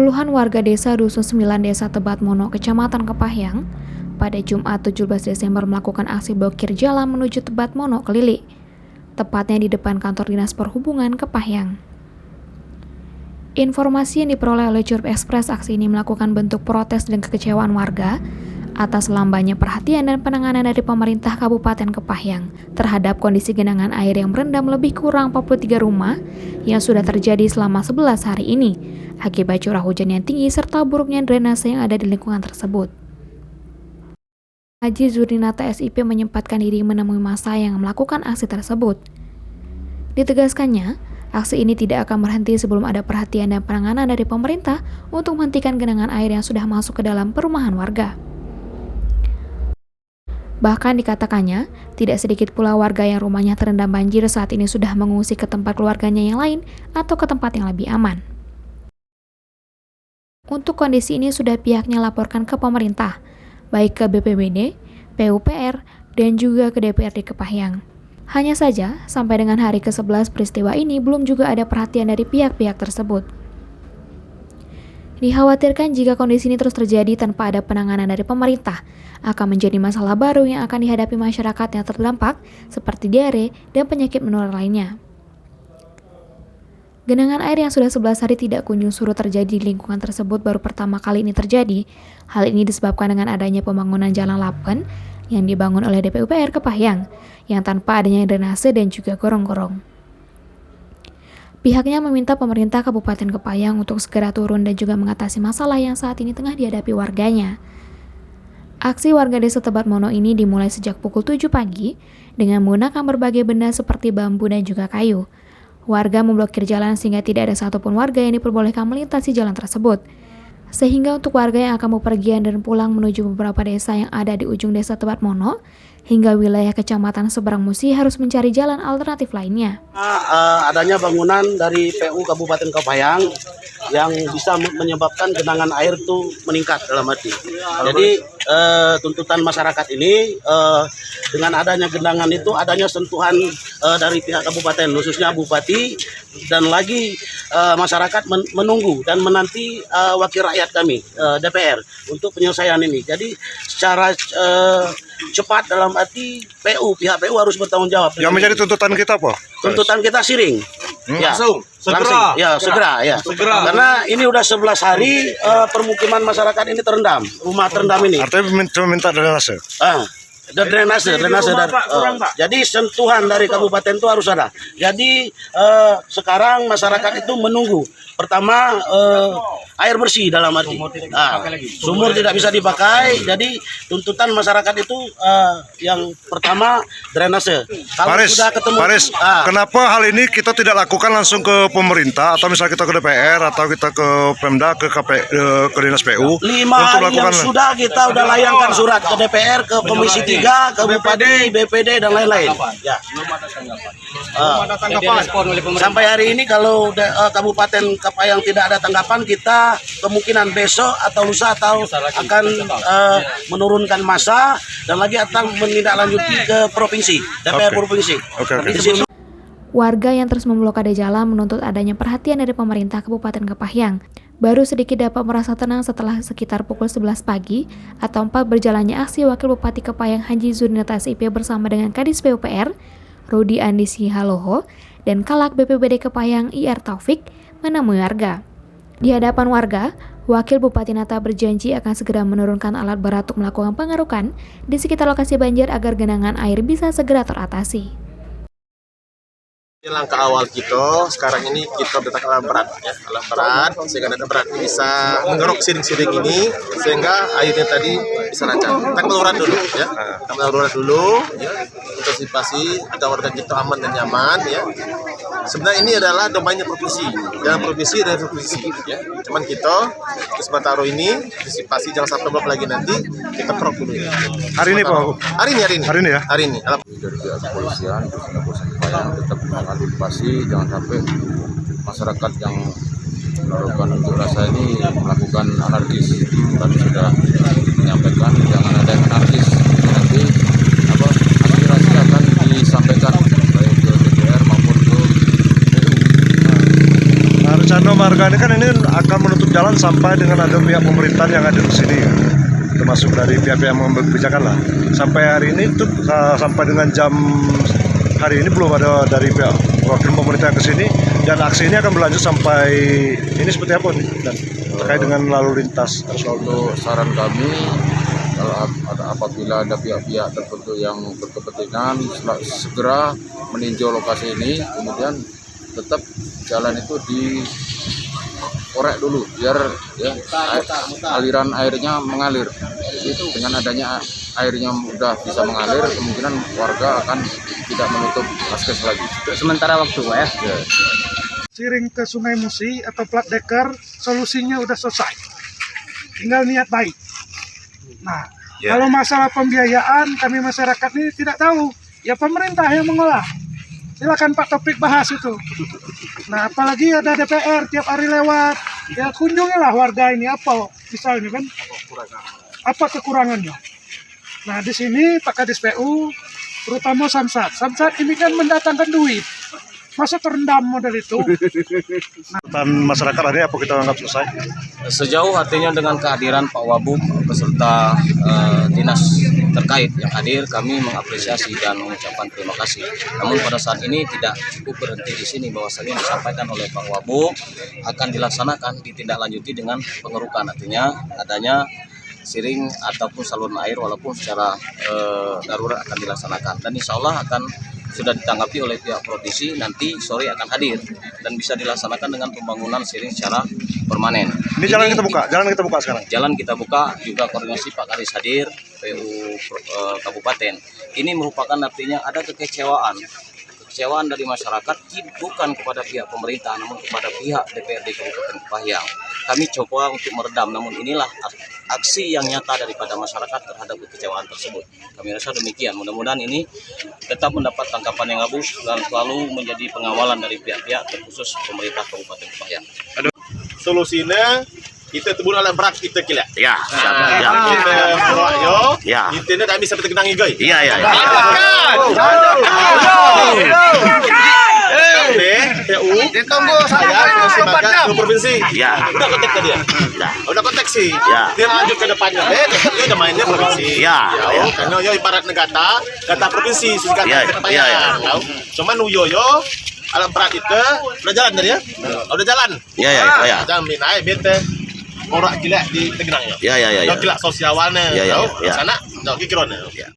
Puluhan warga desa Dusun 9 Desa Tebatmono, Kecamatan Kepahyang, pada Jumat 17 Desember melakukan aksi blokir jalan menuju Tebatmono Kelili, tepatnya di depan kantor Dinas Perhubungan Kepahyang. Informasi yang diperoleh oleh Curp Express, aksi ini melakukan bentuk protes dan kekecewaan warga atas lambannya perhatian dan penanganan dari pemerintah Kabupaten Kepahyang terhadap kondisi genangan air yang merendam lebih kurang 43 rumah yang sudah terjadi selama 11 hari ini akibat curah hujan yang tinggi serta buruknya drainase yang ada di lingkungan tersebut. Haji Zurnata SIP menyempatkan diri menemui massa yang melakukan aksi tersebut. Ditegaskannya, aksi ini tidak akan berhenti sebelum ada perhatian dan penanganan dari pemerintah untuk menghentikan genangan air yang sudah masuk ke dalam perumahan warga. Bahkan dikatakannya, tidak sedikit pula warga yang rumahnya terendam banjir saat ini sudah mengungsi ke tempat keluarganya yang lain atau ke tempat yang lebih aman. Untuk kondisi ini sudah pihaknya laporkan ke pemerintah, baik ke BPBD, PUPR, dan juga ke DPRD Kepahyang. Hanya saja, sampai dengan hari ke-11 peristiwa ini belum juga ada perhatian dari pihak-pihak tersebut. Dikhawatirkan jika kondisi ini terus terjadi tanpa ada penanganan dari pemerintah, akan menjadi masalah baru yang akan dihadapi masyarakat yang terdampak seperti diare dan penyakit menular lainnya. Genangan air yang sudah 11 hari tidak kunjung surut terjadi di lingkungan tersebut baru pertama kali ini terjadi. Hal ini disebabkan dengan adanya pembangunan jalan lapen yang dibangun oleh DPUPR Kepahyang yang tanpa adanya drainase dan juga gorong-gorong. Pihaknya meminta pemerintah Kabupaten Kepahyang untuk segera turun dan juga mengatasi masalah yang saat ini tengah dihadapi warganya. Aksi warga desa Tebatmono ini dimulai sejak pukul 7 pagi dengan menggunakan berbagai benda seperti bambu dan juga kayu. Warga memblokir jalan sehingga tidak ada satupun warga yang diperbolehkan melintasi jalan tersebut. Sehingga untuk warga yang akan bepergian dan pulang menuju beberapa desa yang ada di ujung desa Tebatmono hingga wilayah Kecamatan Seberang Musi harus mencari jalan alternatif lainnya. Adanya bangunan dari PU Kabupaten Kepahyang yang bisa menyebabkan genangan air itu meningkat dalam arti. Jadi tuntutan masyarakat ini dengan adanya genangan itu adanya sentuhan dari pihak kabupaten, khususnya Bupati, dan lagi masyarakat menunggu dan menanti wakil rakyat kami DPR untuk penyelesaian ini. Jadi secara cepat dalam arti pihak PU harus bertanggung jawab. Yang menjadi tuntutan kita apa? Tuntutan kita siring. Ya, segera. Karena ini udah 11 hari permukiman masyarakat ini terendam, rumah terendam ini. Artinya minta drainase. Drainase. Jadi sentuhan dari kabupaten itu harus ada. Jadi sekarang masyarakat itu menunggu. Pertama air bersih dalam arti. Sumur tidak bisa dipakai. Jadi tuntutan masyarakat itu yang pertama drainase. Kalau sudah ketemu, kenapa hal ini kita tidak lakukan langsung ke pemerintah atau misalnya kita ke DPR atau kita ke Pemda, ke Dinas PU? 5 hari yang sudah kita udah layangkan surat ke DPR, ke Komisi 3, ke Bupati, BPD dan lain-lain. Ya. Sampai hari ini kalau Kabupaten Kepahyang tidak ada tanggapan, kita kemungkinan besok atau lusa akan menurunkan massa dan lagi akan menindaklanjuti ke provinsi, DPR provinsi. Warga yang terus memblokade jalan menuntut adanya perhatian dari pemerintah Kabupaten Kepahyang. Baru sedikit dapat merasa tenang setelah sekitar pukul 11 pagi atau 4 berjalannya aksi Wakil Bupati Kepahyang Haji Zurnata SIP bersama dengan Kadis PUPR, Rudi Andisi Haloho, dan Kalak BPBD Kepahyang IR Taufik menemui warga. Di hadapan warga, Wakil Bupati Nata berjanji akan segera menurunkan alat berat untuk melakukan pengerukan di sekitar lokasi banjir agar genangan air bisa segera teratasi. Langkah awal kita sekarang ini kita letak alat berat, sehingga alat berat ini bisa mengeruk siring-siring ini sehingga airnya tadi bisa lancar. Kita keluaran dulu, antisipasi agar warga kita aman dan nyaman. Ya. Sebenarnya ini adalah domainnya provinsi, dan provinsi dari provinsi. Ya. Cuman kita sementara ini antisipasi jangan sampai blok lagi nanti kita kerok dulu. Ya. Hari ini Pak? Hari ini ya. Hari ini. Dari pihak kepolisian, tetap mengantisipasi jangan sampai masyarakat yang melakukan unjuk rasa ini melakukan anarkis. Tadi sudah menyampaikan jangan ada yang anarkis. Nanti aspirasi akan disampaikan baik ke DPR maupun ke PU. Rencana warga ini kan ini akan menutup jalan berjalan sampai dengan ada pihak pemerintahan yang ada di sini, termasuk dari pihak-pihak yang mengambil kebijakan lah. Sampai hari ini tuh sampai dengan jam hari ini belum ada dari pihak wakil pemerintah ke sini, dan aksi ini akan berlanjut sampai ini seperti apa nih, dan terkait dengan lalu lintas arus lalu lintas. Untuk saran kami, kalau apabila ada pihak-pihak tertentu yang berkepentingan segera meninjau lokasi ini, kemudian tetap jalan itu dikorek dulu biar ya aliran airnya mengalir. Jadi dengan adanya airnya udah bisa mengalir, kemungkinan warga akan tidak menutup akses lagi. Sementara waktu, Pak ya. Ya. Siring ke Sungai Musi atau plat deker, solusinya udah selesai. Tinggal niat baik. Nah, kalau masalah pembiayaan, kami masyarakat ini tidak tahu. Ya pemerintah yang mengolah. Silakan Pak Topik bahas itu. Nah, apalagi ada DPR tiap hari lewat. Ya kunjungilah warga ini apa misalnya kan? Apa kekurangannya? Nah, di sini Pak Kadis PU, terutama Samsat. Samsat ini kan mendatangkan duit. Masa terendam model itu? Dan masyarakat hari ini apa kita anggap selesai? Sejauh artinya dengan kehadiran Pak Wabub beserta dinas terkait yang hadir, kami mengapresiasi dan mengucapkan terima kasih. Namun pada saat ini tidak cukup berhenti di sini, bahwasanya disampaikan oleh Pak Wabub akan dilaksanakan ditindaklanjuti dengan pengerukan, artinya adanya siring ataupun saluran air walaupun secara darurat akan dilaksanakan, dan insya Allah akan sudah ditanggapi oleh pihak provinsi, nanti sore akan hadir dan bisa dilaksanakan dengan pembangunan siring secara permanen. Ini jalan kita buka sekarang. Jalan kita buka, juga koordinasi Pak Kadis hadir, PU Kabupaten. Ini merupakan artinya ada kekecewaan dari masyarakat, bukan kepada pihak pemerintah namun kepada pihak DPRD Kabupaten Kepahyang. Kami coba untuk meredam, namun inilah aksi yang nyata daripada masyarakat terhadap kekecewaan tersebut. Kami rasa demikian. Mudah-mudahan ini tetap mendapat tangkapan yang bagus dan selalu menjadi pengawalan dari pihak-pihak terkhusus pemerintah Kabupaten Kepahyang. Solusinya kita tebun alat berat kita kira. Ya, Kita buat yo. Ya. Kita nak ambil sampai terkenang igai. Iya. PU ditunggu saya sebagai provinsi. Ya. Udah kontak ke dia. Udah kontak sih. Ya. Dia lanjut ke depannya. Dia udah mainnya provinsi. Ya. Karena yo ibarat negara, kata provinsi sudah Ya. kata ya. Cuman yo alat berat itu udah jalan tadi ya. Udah jalan. Ya. Jangan naik bete. Orang gila di Tegenang ya. Ya. Gila sosialnya. Ya. Sana, kira-kira.